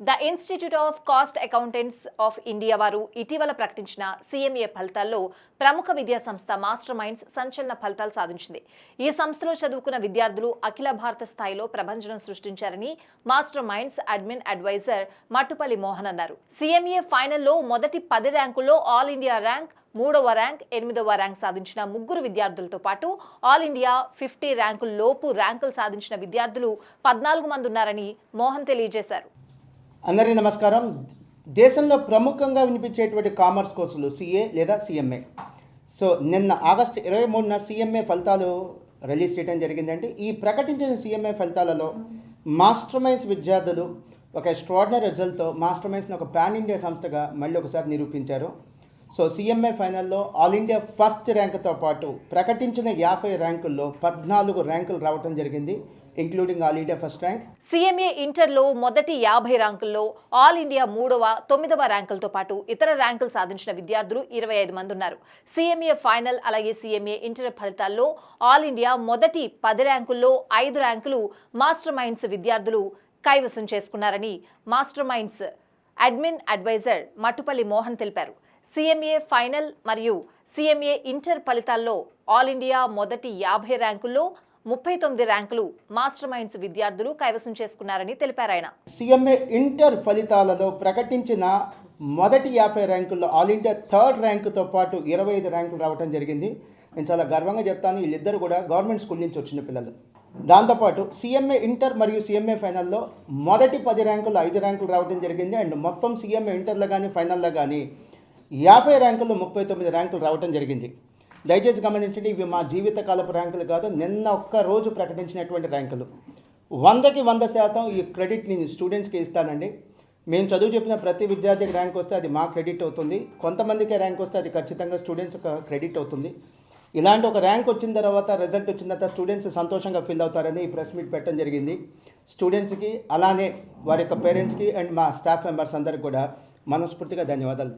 The institute of cost accountants of India వారు ఇటీవల ప్రకటించిన సీఎంఏ ఫలితాల్లో ప్రముఖ విద్యా సంస్థ మాస్టర్ మైండ్స్ సంచలన ఫలితాలు సాధించింది. ఈ సంస్థలో చదువుకున్న విద్యార్థులు అఖిల భారత స్థాయిలో ప్రభంజనం సృష్టించారని master minds admin advisor Mattupalli Mohan అన్నారు. సీఎంఏ ఫైనల్లో మొదటి 10 ర్యాంకుల్లో ఆల్ ఇండియా ర్యాంక్, 3వ ర్యాంక్, 8వ ర్యాంక్ సాధించిన ముగ్గురు విద్యార్థులతో పాటు ఆల్ ఇండియా 50 ర్యాంకుల లోపు ర్యాంకులు సాధించిన విద్యార్థులు 14 మంది ఉన్నారని మోహన్ తెలియజేశారు. అందరికీ నమస్కారం. దేశంలో ప్రముఖంగా వినిపించేటువంటి కామర్స్ కోర్సులు సిఏ లేదా సిఎంఏ. సో నిన్న ఆగస్టు 23న సిఎంఏ ఫలితాలు రిలీజ్ చేయడం జరిగిందండి. ఈ ప్రకటించిన సిఎంఏ ఫలితాలలో మాస్టర్ మైండ్స్ విద్యార్థులు ఒక ఎక్స్ట్రాడినరీ రిజల్ట్తో మాస్టర్ మైండ్స్ని ఒక పాన్ ఇండియా సంస్థగా మళ్ళీ ఒకసారి నిరూపించారు. సో సిఎంఏ ఫైనల్లో ఆల్ ఇండియా ఫస్ట్ ర్యాంకుతో పాటు ప్రకటించిన 50 ర్యాంకుల్లో 14 ర్యాంకులు రావడం జరిగింది, including all India first rank. CMA ఇంటర్లో మొదటి 50 ర్యాంకుల్లో ఆల్ ఇండియా 3వ, 9వ ర్యాంకులతో పాటు ఇతర ర్యాంకులు సాధించిన విద్యార్థులు 25 మంది ఉన్నారు. సీఎంఏ ఫైనల్ అలాగే సీఎంఏ ఇంటర్ ఫలితాల్లో ఆల్ ఇండియా మొదటి 10 ర్యాంకుల్లో 5 ర్యాంకులు మాస్టర్ మైండ్స్ విద్యార్థులు కైవసం చేసుకున్నారని master minds admin advisor Mattupalli Mohan తెలిపారు. సీఎంఏ ఫైనల్ మరియు సీఎంఏ ఇంటర్ ఫలితాల్లో ఆల్ ఇండియా మొదటి 50 ర్యాంకుల్లో 39 ర్యాంకులు మాస్టర్ మైండ్స్ విద్యార్థులు కైవసం చేసుకున్నారని తెలిపారు ఆయన. సిఎంఏ ఇంటర్ ఫలితాలలో ప్రకటించిన మొదటి 50 ర్యాంకుల్లో ఆల్ ఇండియా థర్డ్ ర్యాంకుతో పాటు 25 ర్యాంకులు రావడం జరిగింది. నేను చాలా గర్వంగా చెప్తాను, వీళ్ళిద్దరు కూడా గవర్నమెంట్ స్కూల్ నుంచి వచ్చిన పిల్లలు. దాంతోపాటు సిఎంఏ ఇంటర్ మరియు సిఎంఏ ఫైనల్లో మొదటి 10 ర్యాంకుల్లో 5 ర్యాంకులు రావడం జరిగింది. అండ్ మొత్తం సిఎంఏ ఇంటర్లో కానీ ఫైనల్లో కానీ 50 ర్యాంకుల్లో 39 ర్యాంకులు రావడం జరిగింది. దయచేసి గమనించండి, ఇవి మా జీవితకాలపు ర్యాంకులు కాదు, నిన్న ఒక్క రోజు ప్రకటించినటువంటి ర్యాంకులు. 100కి 100% ఈ క్రెడిట్ నేను స్టూడెంట్స్కి ఇస్తానండి. మేము చదువు చెప్పిన ప్రతి విద్యార్థికి ర్యాంక్ వస్తే అది మా క్రెడిట్ అవుతుంది, కొంతమందికి ర్యాంక్ వస్తే అది ఖచ్చితంగా స్టూడెంట్స్ క్రెడిట్ అవుతుంది. ఇలాంటి ఒక ర్యాంక్ వచ్చిన తర్వాత, రిజల్ట్ వచ్చిన తర్వాత స్టూడెంట్స్ సంతోషంగా ఫీల్ అవుతారని ఈ ప్రెస్ మీట్ పెట్టడం జరిగింది. స్టూడెంట్స్కి అలానే వారి యొక్క పేరెంట్స్కి అండ్ మా స్టాఫ్ మెంబర్స్ అందరికీ కూడా మనస్ఫూర్తిగా ధన్యవాదాలు.